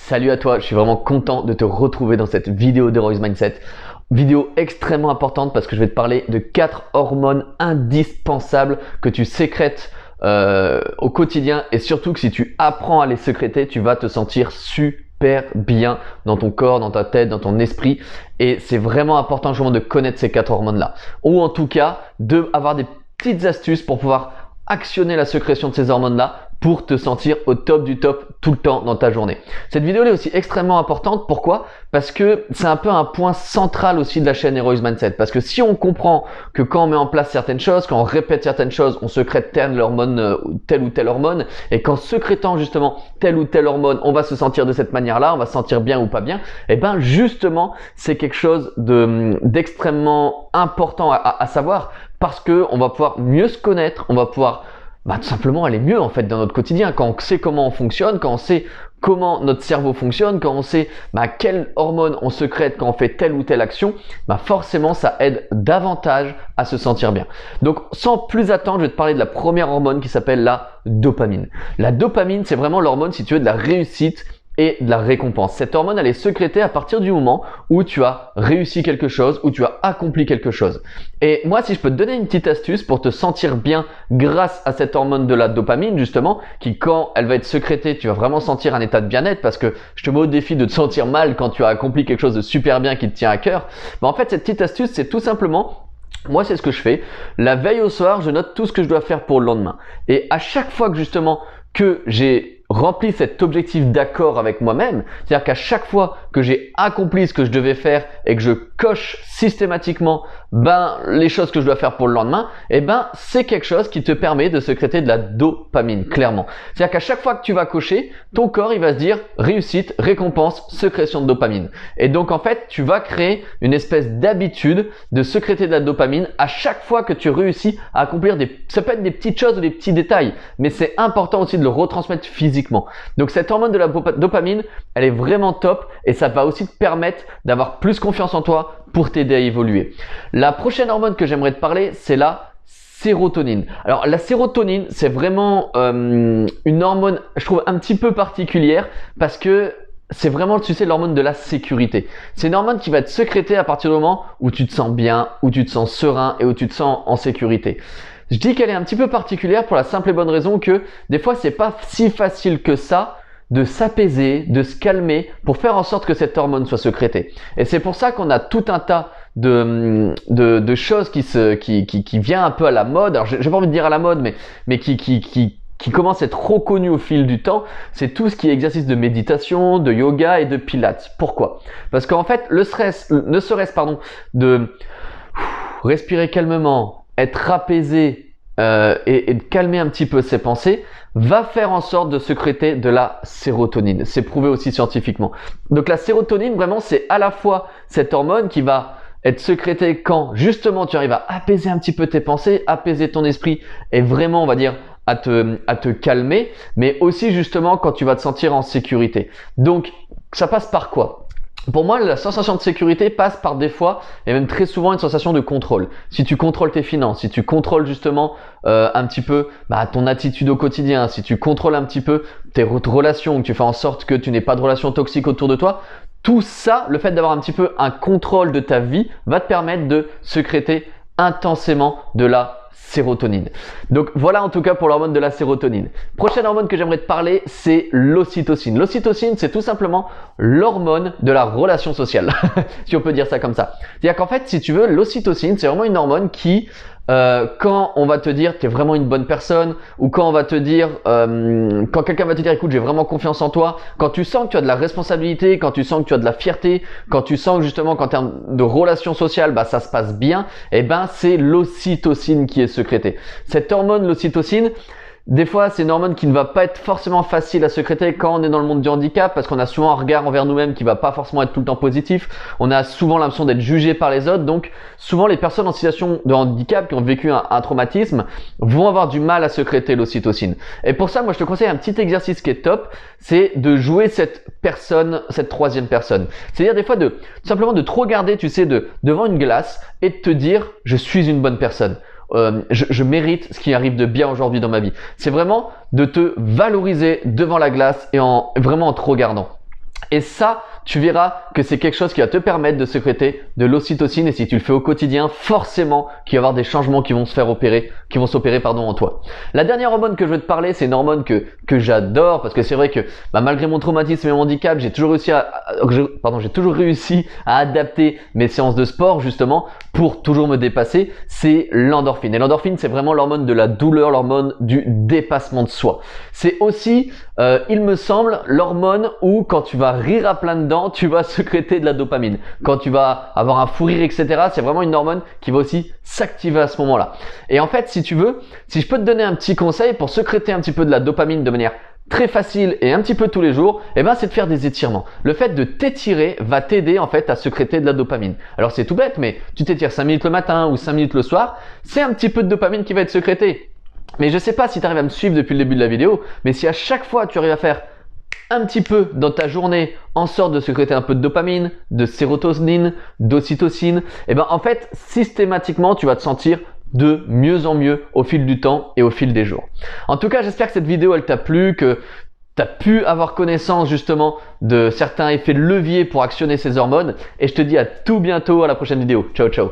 Salut à toi, je suis vraiment content de te retrouver dans cette vidéo d'Heroic Mindset. Vidéo extrêmement importante parce que je vais te parler de 4 hormones indispensables que tu sécrètes au quotidien et surtout que si tu apprends à les sécréter, tu vas te sentir super bien dans ton corps, dans ta tête, dans ton esprit et c'est vraiment important justement de connaître ces 4 hormones là ou en tout cas d'avoir des petites astuces pour pouvoir actionner la sécrétion de ces hormones là pour te sentir au top du top tout le temps dans ta journée. Cette vidéo est aussi extrêmement importante. Pourquoi? Parce que c'est un peu un point central aussi de la chaîne Heroic Mindset. Parce que si on comprend que quand on met en place certaines choses, quand on répète certaines choses, on sécrète telle ou telle hormone, et qu'en sécrétant justement telle ou telle hormone, on va se sentir de cette manière-là, on va se sentir bien ou pas bien, et bien justement, c'est quelque chose d'extrêmement important à savoir parce que on va pouvoir mieux se connaître, on va pouvoir tout simplement aller mieux en fait dans notre quotidien. Quand on sait comment on fonctionne, quand on sait comment notre cerveau fonctionne, quand on sait quelle hormone on sécrète quand on fait telle ou telle action, forcément ça aide davantage à se sentir bien. Donc sans plus attendre, je vais te parler de la première hormone qui s'appelle la dopamine. La dopamine, c'est vraiment l'hormone, si tu veux, de la réussite et de la récompense. Cette hormone, elle est sécrétée à partir du moment où tu as réussi quelque chose, où tu as accompli quelque chose. Et moi, si je peux te donner une petite astuce pour te sentir bien grâce à cette hormone de la dopamine, justement, qui quand elle va être sécrétée, tu vas vraiment sentir un état de bien-être parce que je te mets au défi de te sentir mal quand tu as accompli quelque chose de super bien qui te tient à cœur. En fait, cette petite astuce, c'est tout simplement, moi, c'est ce que je fais. La veille au soir, je note tout ce que je dois faire pour le lendemain. Et à chaque fois que justement que j'ai rempli cet objectif d'accord avec moi-même, c'est-à-dire qu'à chaque fois que j'ai accompli ce que je devais faire et que je coche systématiquement les choses que je dois faire pour le lendemain, c'est quelque chose qui te permet de sécréter de la dopamine, clairement. C'est-à-dire qu'à chaque fois que tu vas cocher, ton corps il va se dire réussite, récompense, sécrétion de dopamine. Et donc en fait, tu vas créer une espèce d'habitude de sécréter de la dopamine à chaque fois que tu réussis à accomplir ça peut être des petites choses ou des petits détails, mais c'est important aussi de le retransmettre physiquement. Donc cette hormone de la dopamine, elle est vraiment top et ça va aussi te permettre d'avoir plus confiance en toi pour t'aider à évoluer. La prochaine hormone que j'aimerais te parler, c'est la sérotonine. Alors la sérotonine, c'est vraiment une hormone, je trouve, un petit peu particulière parce que c'est vraiment, tu sais, l'hormone de la sécurité. C'est une hormone qui va être sécrétée à partir du moment où tu te sens bien, où tu te sens serein et où tu te sens en sécurité. Je dis qu'elle est un petit peu particulière pour la simple et bonne raison que des fois c'est pas si facile que ça de s'apaiser, de se calmer pour faire en sorte que cette hormone soit sécrétée. Et c'est pour ça qu'on a tout un tas de choses qui vient un peu à la mode. Alors j'ai pas envie de dire à la mode, mais qui commence à être reconnu au fil du temps. C'est tout ce qui est exercice de méditation, de yoga et de pilates. Pourquoi? Parce qu'en fait, ne serait-ce de respirer calmement, être apaisé et de calmer un petit peu ses pensées, va faire en sorte de sécréter de la sérotonine. C'est prouvé aussi scientifiquement. Donc la sérotonine, vraiment, c'est à la fois cette hormone qui va être sécrétée quand justement tu arrives à apaiser un petit peu tes pensées, apaiser ton esprit et vraiment, on va dire, à te calmer, mais aussi justement quand tu vas te sentir en sécurité. Donc ça passe par quoi? Pour moi, la sensation de sécurité passe par des fois, et même très souvent, une sensation de contrôle. Si tu contrôles tes finances, si tu contrôles justement un petit peu ton attitude au quotidien, si tu contrôles un petit peu tes relations, que tu fais en sorte que tu n'aies pas de relations toxiques autour de toi, tout ça, le fait d'avoir un petit peu un contrôle de ta vie, va te permettre de sécréter intensément de la sérotonine. Donc voilà en tout cas pour l'hormone de la sérotonine. Prochaine hormone que j'aimerais te parler, c'est l'ocytocine. L'ocytocine, c'est tout simplement l'hormone de la relation sociale, si on peut dire ça comme ça. C'est-à-dire qu'en fait, si tu veux, l'ocytocine, c'est vraiment une hormone qui, quand on va te dire t'es vraiment une bonne personne, ou quand on va te dire, quand quelqu'un va te dire écoute j'ai vraiment confiance en toi, quand tu sens que tu as de la responsabilité, quand tu sens que tu as de la fierté, quand tu sens que justement qu'en termes de relations sociales ça se passe bien, c'est l'ocytocine qui est sécrétée. Cette hormone, l'ocytocine, des fois, c'est une hormone qui ne va pas être forcément facile à sécréter quand on est dans le monde du handicap parce qu'on a souvent un regard envers nous-mêmes qui va pas forcément être tout le temps positif. On a souvent l'impression d'être jugé par les autres. Donc, souvent, les personnes en situation de handicap qui ont vécu un traumatisme vont avoir du mal à sécréter l'ocytocine. Et pour ça, moi, je te conseille un petit exercice qui est top. C'est de jouer cette troisième personne. C'est-à-dire des fois tout simplement de te regarder, tu sais, devant une glace et de te dire, je suis une bonne personne. Je mérite ce qui arrive de bien aujourd'hui dans ma vie. C'est vraiment de te valoriser devant la glace et vraiment en te regardant. Et ça, tu verras que c'est quelque chose qui va te permettre de sécréter de l'ocytocine, et si tu le fais au quotidien, forcément qu'il va y avoir des changements qui vont s'opérer en toi. La dernière hormone que je veux te parler, c'est une hormone que j'adore, parce que c'est vrai que malgré mon traumatisme et mon handicap, j'ai toujours réussi à adapter mes séances de sport justement pour toujours me dépasser. C'est l'endorphine. Et l'endorphine, c'est vraiment l'hormone de la douleur, l'hormone du dépassement de soi. C'est aussi, il me semble, l'hormone où quand tu vas rire à plein dedans, tu vas sécréter de la dopamine. Quand tu vas avoir un fou rire, etc., c'est vraiment une hormone qui va aussi s'activer à ce moment-là. Et en fait, si tu veux, si je peux te donner un petit conseil pour sécréter un petit peu de la dopamine de manière très facile et un petit peu tous les jours, c'est de faire des étirements. Le fait de t'étirer va t'aider en fait à sécréter de la dopamine. Alors c'est tout bête, mais tu t'étires 5 minutes le matin ou 5 minutes le soir, c'est un petit peu de dopamine qui va être sécrétée. Mais je sais pas si tu arrives à me suivre depuis le début de la vidéo, mais si à chaque fois tu arrives à faire un petit peu dans ta journée en sorte de sécréter un peu de dopamine, de sérotonine, d'ocytocine, en fait systématiquement tu vas te sentir de mieux en mieux au fil du temps et au fil des jours. En tout cas, j'espère que cette vidéo elle t'a plu, que tu as pu avoir connaissance justement de certains effets de levier pour actionner ces hormones, et je te dis à tout bientôt à la prochaine vidéo. Ciao ciao.